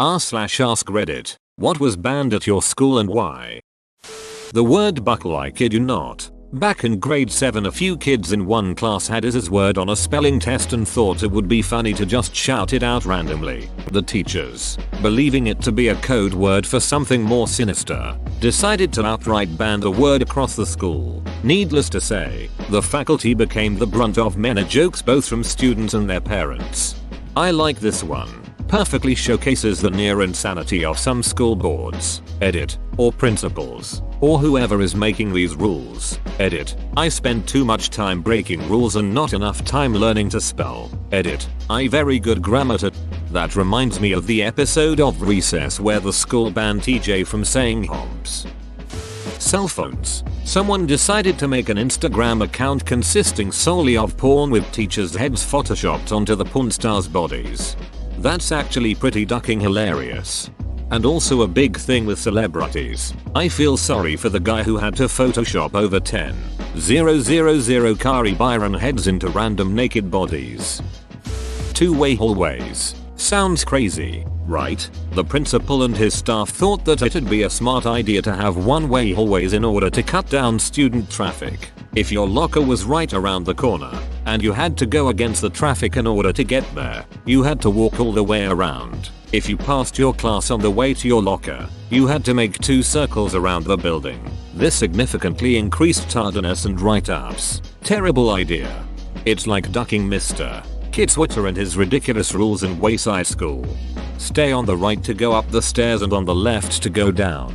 r/ask Reddit. What was banned at your school and why? The word buckle, I kid you not. Back in grade 7 a few kids in one class had this word on a spelling test and thought it would be funny to just shout it out randomly. The teachers, believing it to be a code word for something more sinister, decided to outright ban the word across the school. Needless to say, the faculty became the brunt of many jokes both from students and their parents. I like this one. Perfectly showcases the near insanity of some school boards, edit, or principals, or whoever is making these rules, edit. I spend too much time breaking rules and not enough time learning to spell, edit. I very good grammar to. That reminds me of the episode of Recess where the school banned TJ from saying homs. Cell phones. Someone decided to make an Instagram account consisting solely of porn with teachers' heads photoshopped onto the porn stars' bodies. That's actually pretty ducking hilarious. And also a big thing with celebrities. I feel sorry for the guy who had to photoshop over 10,000 Kari Byron heads into random naked bodies. Two-way hallways. Sounds crazy, right? The principal and his staff thought that it'd be a smart idea to have one-way hallways in order to cut down student traffic. If your locker was right around the corner, and you had to go against the traffic in order to get there, you had to walk all the way around. If you passed your class on the way to your locker, you had to make 2 circles around the building. This significantly increased tardiness and write-ups. Terrible idea. It's like ducking Mr. Kidswatter and his ridiculous rules in Wayside School. Stay on the right to go up the stairs and on the left to go down.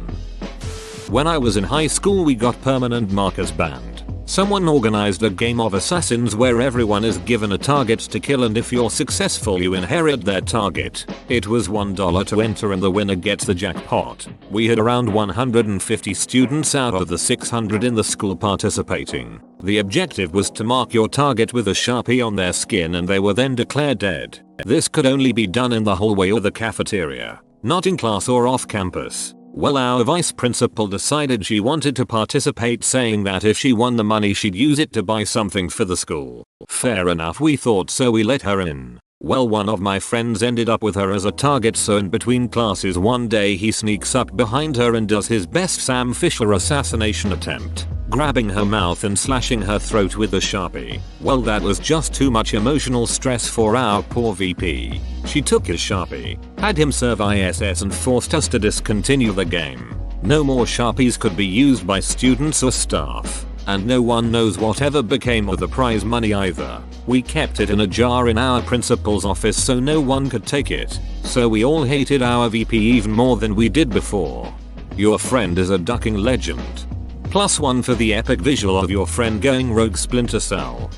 When I was in high school we got permanent markers banned. Someone organized a game of assassins where everyone is given a target to kill and if you're successful you inherit their target. It was $1 to enter and the winner gets the jackpot. We had around 150 students out of the 600 in the school participating. The objective was to mark your target with a Sharpie on their skin and they were then declared dead. This could only be done in the hallway or the cafeteria, not in class or off campus. Well, our vice principal decided she wanted to participate, saying that if she won the money she'd use it to buy something for the school. Fair enough, we thought, so we let her in. Well, one of my friends ended up with her as a target, so in between classes one day he sneaks up behind her and does his best Sam Fisher assassination attempt, grabbing her mouth and slashing her throat with a Sharpie. Well, that was just too much emotional stress for our poor VP. She took his Sharpie, had him serve ISS and forced us to discontinue the game. No more Sharpies could be used by students or staff. And no one knows whatever became of the prize money either. We kept it in a jar in our principal's office so no one could take it. So we all hated our VP even more than we did before. Your friend is a ducking legend. +1 for the epic visual of your friend going rogue Splinter Cell.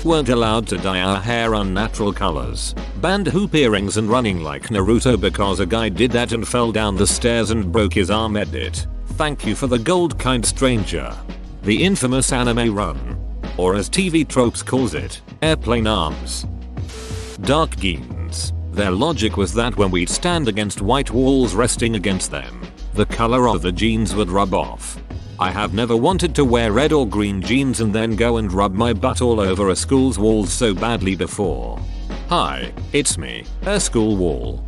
Weren't allowed to dye our hair unnatural colors. Banned hoop earrings and running like Naruto because a guy did that and fell down the stairs and broke his arm. Edit. Thank you for the gold, kind stranger. The infamous anime run. Or as TV Tropes calls it, airplane arms. Dark jeans. Their logic was that when we'd stand against white walls resting against them, the color of the jeans would rub off. I have never wanted to wear red or green jeans and then go and rub my butt all over a school's walls so badly before. Hi, it's me, a school wall.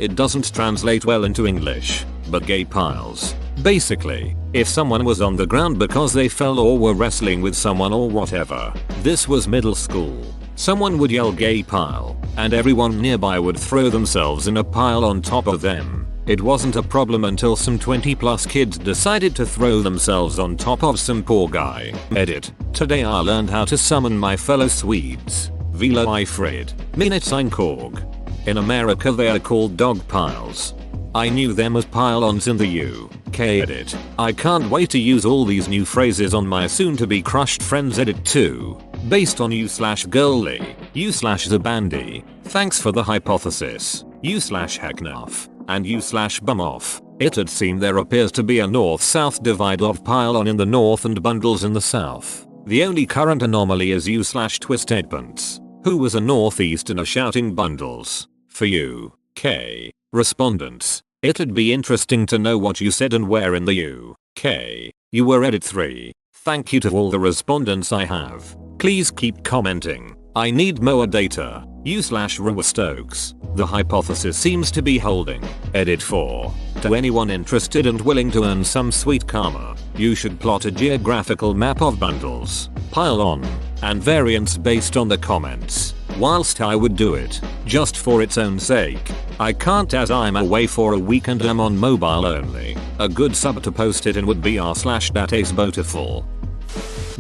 It doesn't translate well into English, but gay piles. Basically, if someone was on the ground because they fell or were wrestling with someone or whatever, this was middle school, someone would yell gay pile, and everyone nearby would throw themselves in a pile on top of them. It wasn't a problem until some 20+ kids decided to throw themselves on top of some poor guy. Edit. Today I learned how to summon my fellow Swedes. Vila Ifrid. Minutes ein Korg. In America they are called dog piles. I knew them as pile-ons in the UK. Edit. I can't wait to use all these new phrases on my soon-to-be crushed friends. Edit 2. Based on u/girly, u/zabandi. Thanks for the hypothesis. u/hacknoff. And u/bumoff. It'd seem there appears to be a north-south divide of pile-on in the north and bundles in the south. The only current anomaly is u/twistedpants, who was a northeasterner shouting bundles. For UK respondents, it'd be interesting to know what you said and where in the UK you were. Edit 3. Thank you to all the respondents I have. Please keep commenting. I need more data. U/Rewa Stokes. The hypothesis seems to be holding. Edit 4. To anyone interested and willing to earn some sweet karma, you should plot a geographical map of bundles, pile on, and variants based on the comments. Whilst I would do it, just for its own sake, I can't as I'm away for a week and I'm on mobile only. A good sub to post it in would be r/datasbotiful.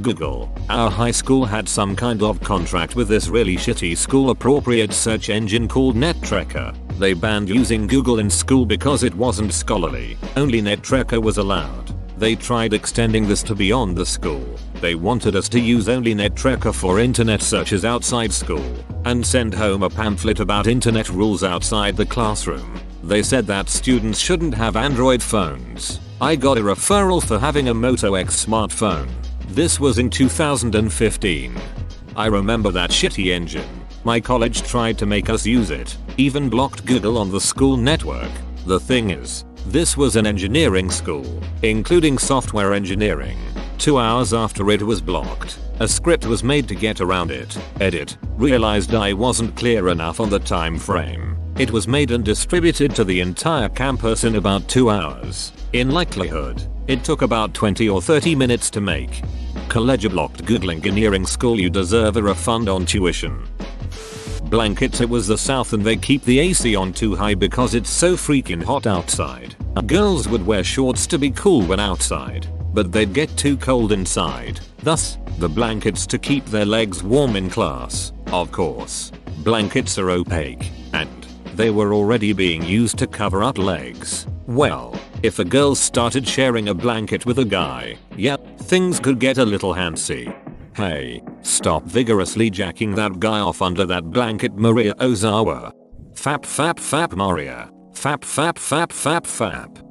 Google. Our high school had some kind of contract with this really shitty school appropriate search engine called NetTrekker. They banned using Google in school because it wasn't scholarly. Only NetTrekker was allowed. They tried extending this to beyond the school. They wanted us to use only NetTrekker for internet searches outside school and send home a pamphlet about internet rules outside the classroom. They said that students shouldn't have Android phones. I got a referral for having a Moto X smartphone. This was in 2015. I remember that shitty engine. My college tried to make us use it, even blocked Google on the school network. The thing is, this was an engineering school, including software engineering. 2 hours after it was blocked, a script was made to get around it. Edit. Realized I wasn't clear enough on the time frame. It was made and distributed to the entire campus in about 2 hours. In likelihood, it took about 20 or 30 minutes to make. College blocked Google engineering school, you deserve a refund on tuition. Blankets. It was the South and they keep the AC on too high because it's so freaking hot outside. Girls would wear shorts to be cool when outside, but they'd get too cold inside. Thus, the blankets to keep their legs warm in class. Of course, blankets are opaque, and they were already being used to cover up legs. Well, if a girl started sharing a blanket with a guy, yep, things could get a little handsy. Hey, stop vigorously jacking that guy off under that blanket, Maria Ozawa. Fap fap fap Maria. Fap fap fap fap fap.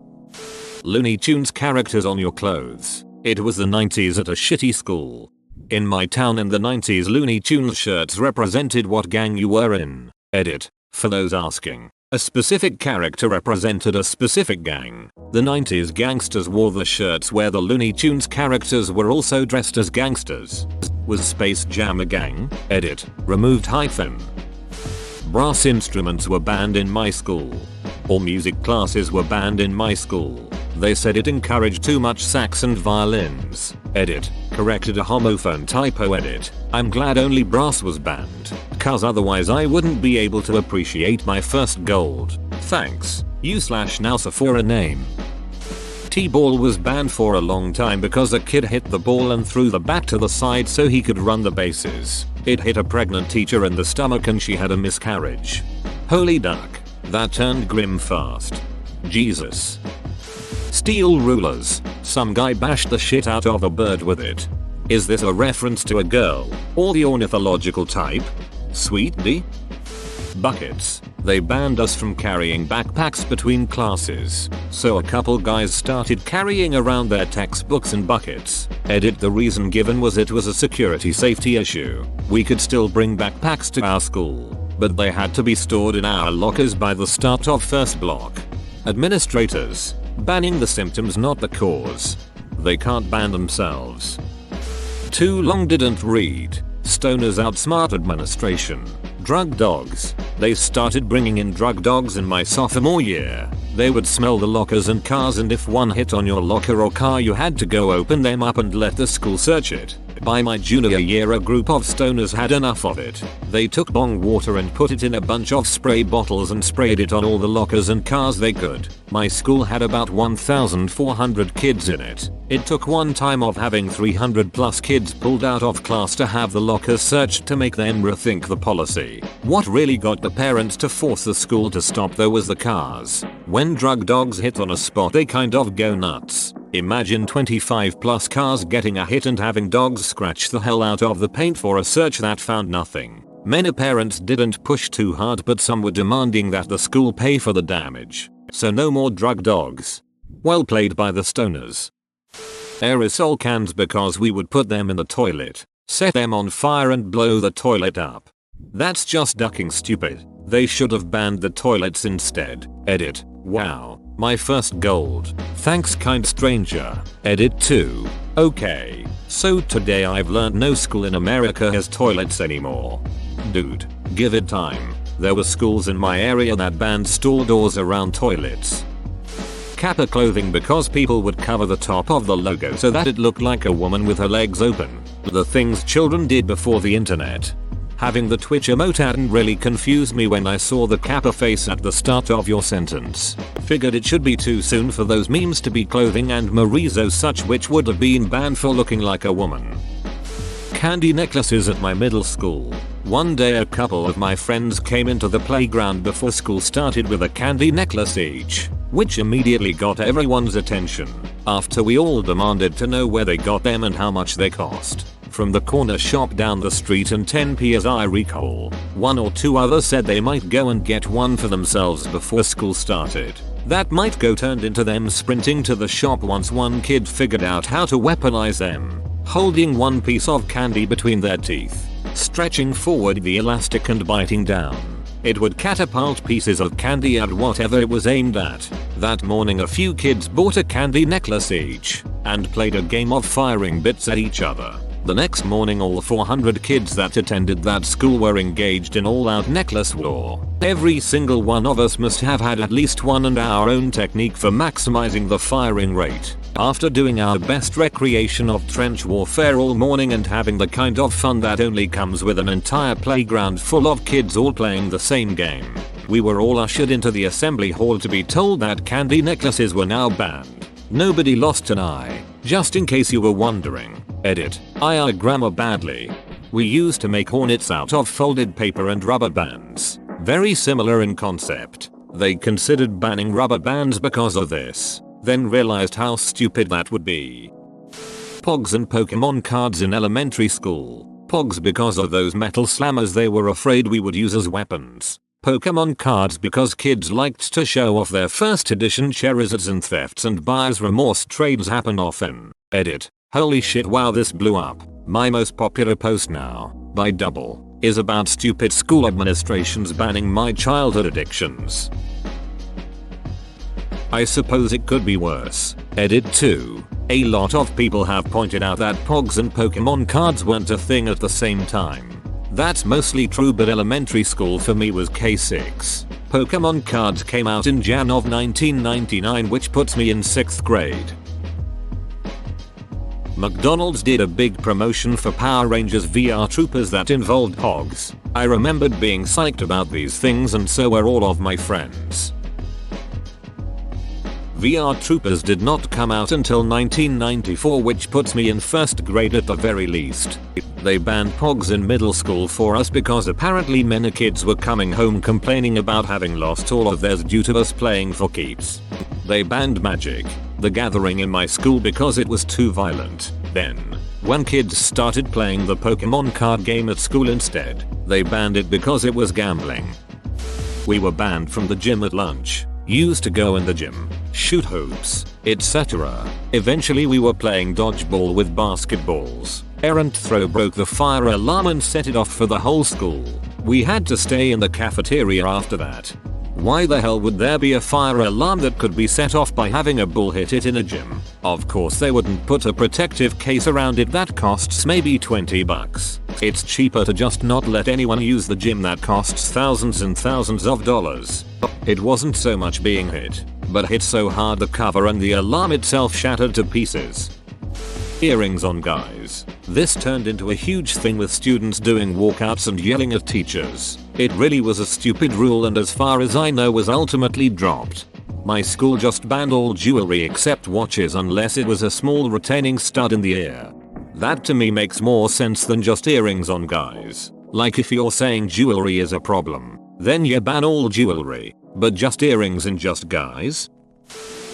Looney Tunes characters on your clothes. It was the 90s at a shitty school. In my town in the 90s, Looney Tunes shirts represented what gang you were in. Edit. For those asking, a specific character represented a specific gang. The 90s gangsters wore the shirts where the Looney Tunes characters were also dressed as gangsters. Was Space Jam a gang? Edit. Removed hyphen. Brass instruments were banned in my school. All music classes were banned in my school. They said it encouraged too much sax and violins. Edit. Corrected a homophone typo. Edit. I'm glad only brass was banned, cause otherwise I wouldn't be able to appreciate my first gold. Thanks, you/Nausa for a name. T-ball was banned for a long time because a kid hit the ball and threw the bat to the side so he could run the bases. It hit a pregnant teacher in the stomach and she had a miscarriage. Holy duck. That turned grim fast. Jesus. Steel rulers. Some guy bashed the shit out of a bird with it. Is this a reference to a girl, or the ornithological type? Sweet D? Buckets. They banned us from carrying backpacks between classes, so a couple guys started carrying around their textbooks and buckets. Edit. The reason given was it was a security safety issue. We could still bring backpacks to our school, but they had to be stored in our lockers by the start of first block. Administrators. Banning the symptoms, not the cause. They can't ban themselves. Too long didn't read. Stoners outsmart administration. Drug dogs. They started bringing in drug dogs in my sophomore year. They would smell the lockers and cars, and if one hit on your locker or car you had to go open them up and let the school search it. By my junior year a group of stoners had enough of it. They took bong water and put it in a bunch of spray bottles and sprayed it on all the lockers and cars they could. My school had about 1,400 kids in it. It took one time of having 300 plus kids pulled out of class to have the lockers searched to make them rethink the policy. What really got the parents to force the school to stop though was the cars. When drug dogs hit on a spot they kind of go nuts. Imagine 25 plus cars getting a hit and having dogs scratch the hell out of the paint for a search that found nothing. Many parents didn't push too hard, but some were demanding that the school pay for the damage. So no more drug dogs. Well played by the stoners. Aerosol cans, because we would put them in the toilet, set them on fire and blow the toilet up. That's just ducking stupid. They should have banned the toilets instead. Edit. Wow. My first gold. Thanks, kind stranger. Edit 2. Okay. So today I've learned no school in America has toilets anymore. Dude. Give it time. There were schools in my area that banned stall doors around toilets. Kappa clothing because people would cover the top of the logo so that it looked like a woman with her legs open. The things children did before the internet. Having the Twitch emote hadn't really confused me when I saw the Kappa face at the start of your sentence. Figured it should be too soon for those memes to be clothing and Marizo such, which would have been banned for looking like a woman. Candy necklaces at my middle school. One day a couple of my friends came into the playground before school started with a candy necklace each, which immediately got everyone's attention, after we all demanded to know where they got them and how much they cost. From the corner shop down the street, and 10p as I recall. One or two others said they might go and get one for themselves before school started. That might go turned into them sprinting to the shop once one kid figured out how to weaponize them, holding one piece of candy between their teeth, stretching forward the elastic and biting down. It would catapult pieces of candy at whatever it was aimed at. That morning a few kids bought a candy necklace each, and played a game of firing bits at each other. The next morning all 400 kids that attended that school were engaged in all-out necklace war. Every single one of us must have had at least one and our own technique for maximizing the firing rate. After doing our best recreation of trench warfare all morning and having the kind of fun that only comes with an entire playground full of kids all playing the same game, we were all ushered into the assembly hall to be told that candy necklaces were now banned. Nobody lost an eye, just in case you were wondering. Edit. I grammar badly. We used to make hornets out of folded paper and rubber bands. Very similar in concept. They considered banning rubber bands because of this, then realized how stupid that would be. Pogs and Pokemon cards in elementary school. Pogs because of those metal slammers they were afraid we would use as weapons. Pokemon cards because kids liked to show off their first edition Charizards, and thefts and buyer's remorse trades happen often. Edit. Holy shit, wow, this blew up. My most popular post now, by double, is about stupid school administrations banning my childhood addictions. I suppose it could be worse. Edit 2. A lot of people have pointed out that Pogs and Pokemon cards weren't a thing at the same time. That's mostly true, but elementary school for me was K6. Pokemon cards came out in Jan of 1999, which puts me in 6th grade. McDonald's did a big promotion for Power Rangers VR Troopers that involved Pogs. I remembered being psyched about these things, and so were all of my friends. VR Troopers did not come out until 1994, which puts me in 1st grade at the very least. They banned Pogs in middle school for us because apparently many kids were coming home complaining about having lost all of theirs due to us playing for keeps. They banned Magic, the Gathering in my school because it was too violent. Then, when kids started playing the Pokemon card game at school instead, they banned it because it was gambling. We were banned from the gym at lunch. Used to go in the gym, shoot hoops, etc. Eventually we were playing dodgeball with basketballs. Errant throw broke the fire alarm and set it off for the whole school. We had to stay in the cafeteria after that. Why the hell would there be a fire alarm that could be set off by having a ball hit it in a gym? Of course they wouldn't put a protective case around it that costs maybe $20. It's cheaper to just not let anyone use the gym that costs thousands and thousands of dollars. It wasn't so much being hit, but hit so hard the cover and the alarm itself shattered to pieces. Earrings on guys. This turned into a huge thing with students doing walkouts and yelling at teachers. It really was a stupid rule, and as far as I know was ultimately dropped. My school just banned all jewelry except watches unless it was a small retaining stud in the ear. That to me makes more sense than just earrings on guys. Like if you're saying jewelry is a problem, then you ban all jewelry, but just earrings in just guys?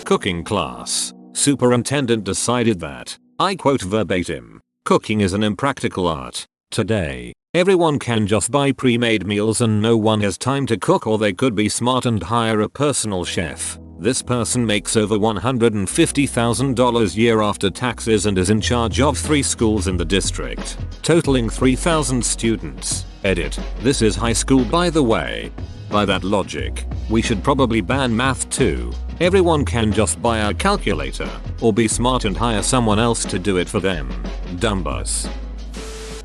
Cooking class. Superintendent decided that, I quote verbatim, cooking is an impractical art. Today, everyone can just buy pre-made meals and no one has time to cook, or they could be smart and hire a personal chef. This person makes over $150,000 a year after taxes and is in charge of 3 schools in the district, totaling 3,000 students. Edit. This is high school, by the way. By that logic, we should probably ban math too. Everyone can just buy a calculator, or be smart and hire someone else to do it for them. Dumbus.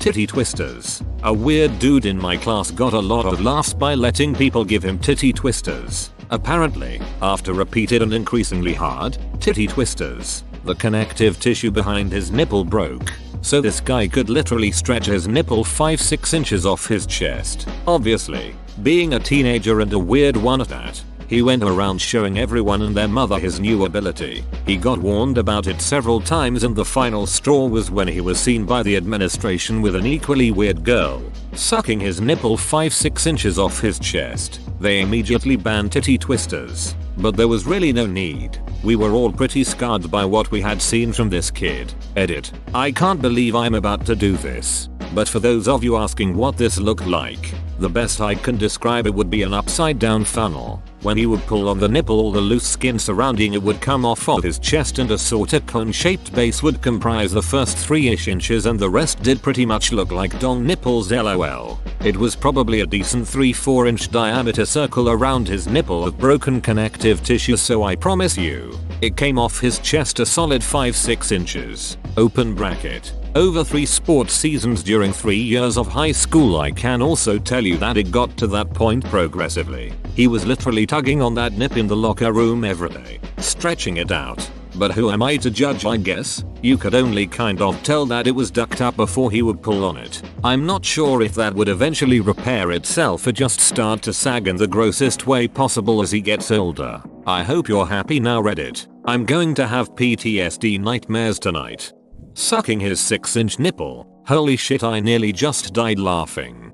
Titty-twisters. A weird dude in my class got a lot of laughs by letting people give him titty-twisters. Apparently, after repeated and increasingly hard titty-twisters, the connective tissue behind his nipple broke. So this guy could literally stretch his nipple 5-6 inches off his chest. Obviously, being a teenager and a weird one at that, he went around showing everyone and their mother his new ability. He got warned about it several times and the final straw was when he was seen by the administration with an equally weird girl sucking his nipple 5-6 inches off his chest. They immediately banned titty-twisters. But there was really no need. We were all pretty scarred by what we had seen from this kid. Edit. I can't believe I'm about to do this. But for those of you asking what this looked like, the best I can describe it would be an upside down funnel. When he would pull on the nipple, all the loose skin surrounding it would come off of his chest and a sort of cone-shaped base would comprise the first 3-ish inches and the rest did pretty much look like dong nipples lol. It was probably a decent 3-4 inch diameter circle around his nipple of broken connective tissue, so I promise you, it came off his chest a solid 5-6 inches. Open bracket. Over 3 sports seasons during 3 years of high school, I can also tell you that it got to that point progressively. He was literally tugging on that nip in the locker room every day, stretching it out. But who am I to judge, I guess? You could only kind of tell that it was ducked up before he would pull on it. I'm not sure if that would eventually repair itself or just start to sag in the grossest way possible as he gets older. I hope you're happy now, Reddit. I'm going to have PTSD nightmares tonight. Sucking his 6-inch nipple. Holy shit, I nearly just died laughing.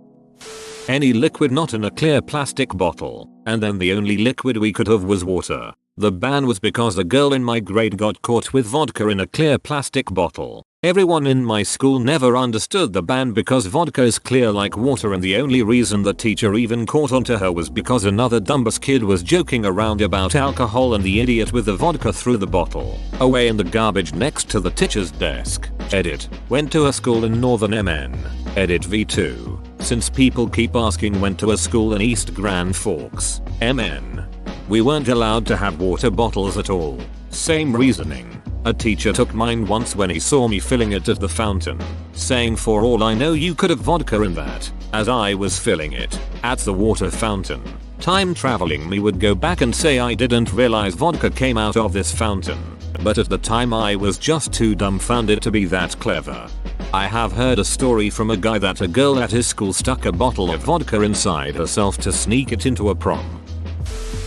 Any liquid not in a clear plastic bottle, and then the only liquid we could have was water. The ban was because a girl in my grade got caught with vodka in a clear plastic bottle. Everyone in my school never understood the ban because vodka is clear like water, and the only reason the teacher even caught onto her was because another dumbass kid was joking around about alcohol and the idiot with the vodka threw the bottle away in the garbage next to the teacher's desk. Edit. Went to a school in northern MN. Edit V2. Since people keep asking, went to a school in East Grand Forks, MN. We weren't allowed to have water bottles at all. Same reasoning. A teacher took mine once when he saw me filling it at the fountain, saying for all I know you could have vodka in that, as I was filling it at the water fountain. Time traveling me would go back and say I didn't realize vodka came out of this fountain, but at the time I was just too dumbfounded to be that clever. I have heard a story from a guy that a girl at his school stuck a bottle of vodka inside herself to sneak it into a prom.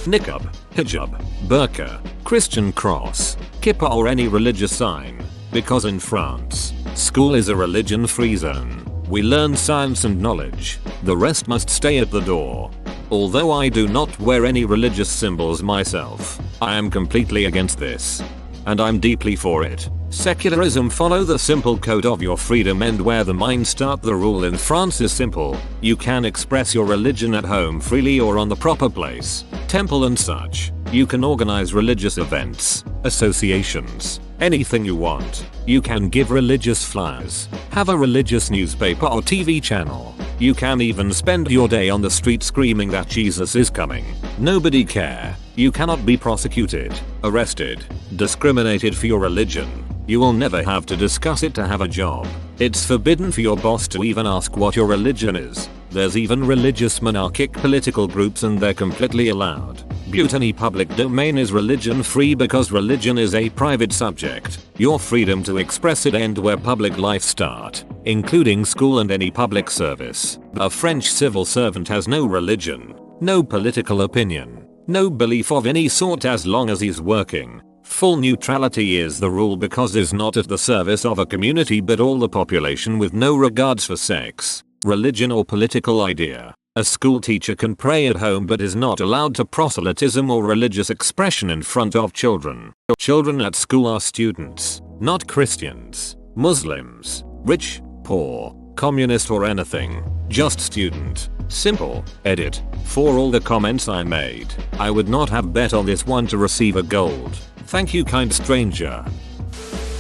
Niqab, hijab, burqa, Christian cross, kippah or any religious sign. Because in France, school is a religion-free zone. We learn science and knowledge. The rest must stay at the door. Although I do not wear any religious symbols myself, I am completely against this. And I'm deeply for it. Secularism. Follow the simple code of your freedom and where the mind start. The rule in France is simple. You can express your religion at home freely or on the proper place, temple and such. You can organize religious events, associations, anything you want. You can give religious flyers, have a religious newspaper or TV channel. You can even spend your day on the street screaming that Jesus is coming. Nobody care. You cannot be prosecuted, arrested, discriminated for your religion. You will never have to discuss it to have a job. It's forbidden for your boss to even ask what your religion is. There's even religious monarchic political groups and they're completely allowed. Any public domain is religion free because religion is a private subject. Your freedom to express it ends where public life start, including school and any public service. A French civil servant has no religion, no political opinion, no belief of any sort as long as he's working. Full neutrality is the rule because he's not at the service of a community but all the population with no regards for sex, religion or political idea. A school teacher can pray at home but is not allowed to proselytism or religious expression in front of children. Children at school are students, not Christians, Muslims, rich, poor, communist or anything. Just student. Simple. Edit. For all the comments I made, I would not have bet on this one to receive a gold. Thank you, kind stranger.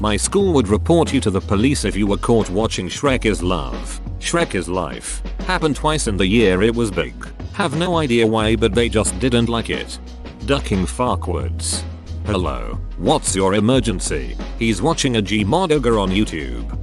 My school would report you to the police if you were caught watching Shrek is Love, Shrek is Life. Happened twice in the year it was big. Have no idea why but they just didn't like it. Ducking Farquads. Hello, what's your emergency? He's watching a Gmod ogre on YouTube.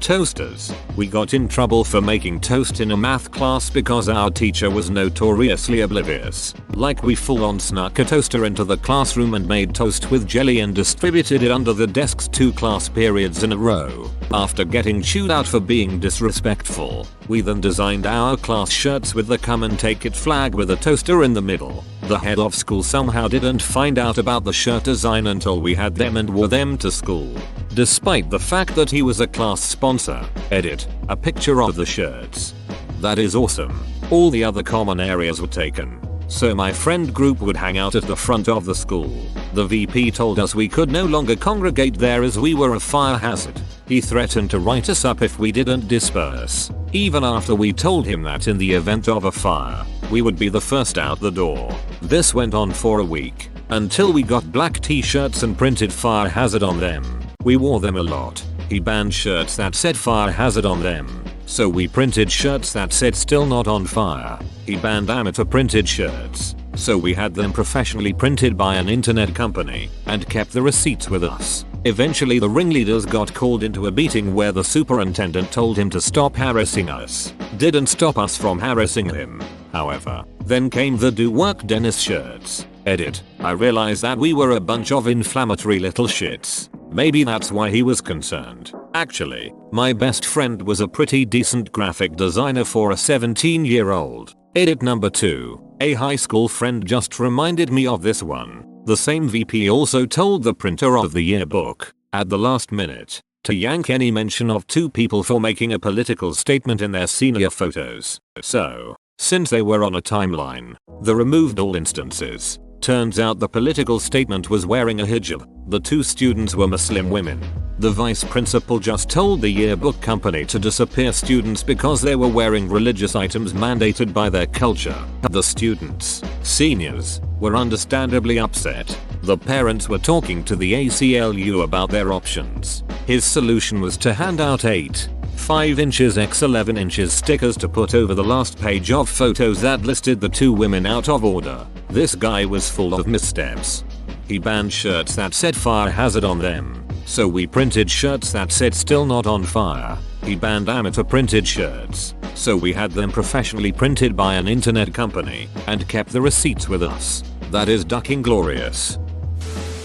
Toasters. We got in trouble for making toast in a math class because our teacher was notoriously oblivious. Like we full on snuck a toaster into the classroom and made toast with jelly and distributed it under the desks 2 class periods in a row. After getting chewed out for being disrespectful, we then designed our class shirts with the come and take it flag with a toaster in the middle. The head of school somehow didn't find out about the shirt design until we had them and wore them to school. Despite the fact that he was a class sponsor. Edit. A picture of the shirts. That is awesome. All the other common areas were taken. So my friend group would hang out at the front of the school. The VP told us we could no longer congregate there as we were a fire hazard. He threatened to write us up if we didn't disperse. Even after we told him that in the event of a fire, we would be the first out the door. This went on for a week, until we got black t-shirts and printed fire hazard on them. We wore them a lot. He banned shirts that said fire hazard on them, so we printed shirts that said still not on fire. He banned amateur printed shirts, so we had them professionally printed by an internet company and kept the receipts with us. Eventually the ringleaders got called into a meeting where the superintendent told him to stop harassing us. Didn't stop us from harassing him, however. Then came the do work Dennis shirts. Edit. I realized that we were a bunch of inflammatory little shits. Maybe that's why he was concerned. Actually, my best friend was a pretty decent graphic designer for a 17-year-old. Edit number 2. A high school friend just reminded me of this one. The same VP also told the printer of the yearbook, at the last minute, to yank any mention of 2 people for making a political statement in their senior photos. So, since they were on a timeline, they removed all instances. Turns out the political statement was wearing a hijab. The 2 students were Muslim women. The vice principal just told the yearbook company to disappear students because they were wearing religious items mandated by their culture. The students, seniors, were understandably upset. The parents were talking to the ACLU about their options. His solution was to hand out 8 5 inches x 11 inches stickers to put over the last page of photos that listed the 2 women out of order. This guy was full of missteps. He banned shirts that said fire hazard on them, so we printed shirts that said still not on fire. He banned amateur printed shirts, so we had them professionally printed by an internet company and kept the receipts with us. That is ducking glorious.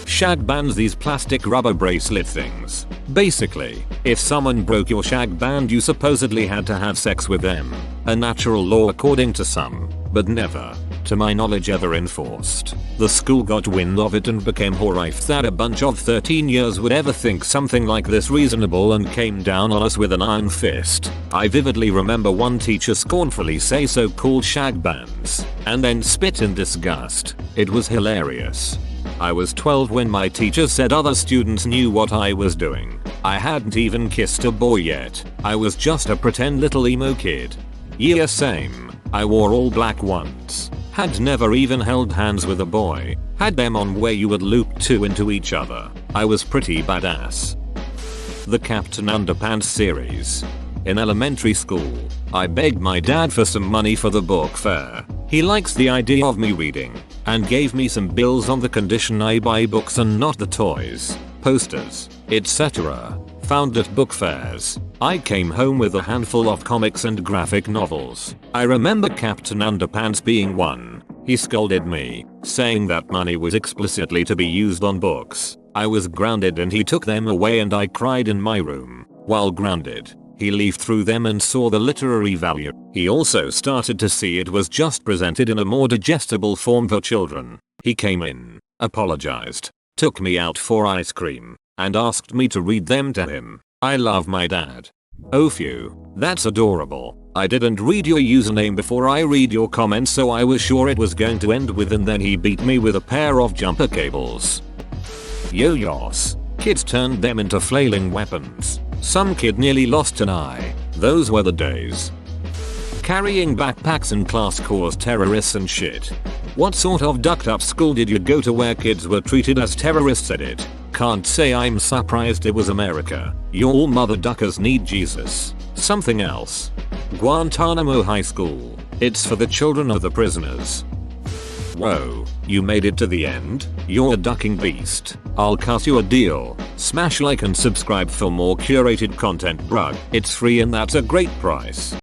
Shag bans these plastic rubber bracelet things. Basically, if someone broke your shag band you supposedly had to have sex with them. A natural law according to some, but never, to my knowledge, ever enforced. The school got wind of it and became horrified that a bunch of 13-years would ever think something like this reasonable and came down on us with an iron fist. I vividly remember one teacher scornfully say so-called shag bands, and then spit in disgust. It was hilarious. I was 12 when my teacher said other students knew what I was doing. I hadn't even kissed a boy yet. I was just a pretend little emo kid. Yeah, same. I wore all black once. Had never even held hands with a boy. Had them on where you would loop 2 into each other. I was pretty badass. The Captain Underpants series. In elementary school, I begged my dad for some money for the book fair. He likes the idea of me reading, and gave me some bills on the condition I buy books and not the toys, posters, etc. found at book fairs. I came home with a handful of comics and graphic novels. I remember Captain Underpants being one. He scolded me, saying that money was explicitly to be used on books. I was grounded and he took them away and I cried in my room. While grounded, he leafed through them and saw the literary value. He also started to see it was just presented in a more digestible form for children. He came in, apologized, took me out for ice cream, and asked me to read them to him. I love my dad. Oh phew, that's adorable. I didn't read your username before I read your comments, so I was sure it was going to end with and then he beat me with a pair of jumper cables. Yo-yos. Kids turned them into flailing weapons. Some kid nearly lost an eye. Those were the days. Carrying backpacks in class caused terrorists and shit. What sort of ducked up school did you go to where kids were treated as terrorists? Edit. Can't say I'm surprised it was America. Your mother duckers need Jesus. Something else. Guantanamo High School. It's for the children of the prisoners. Whoa, you made it to the end? You're a ducking beast. I'll cut you a deal. Smash like and subscribe for more curated content, bruh. It's free and that's a great price.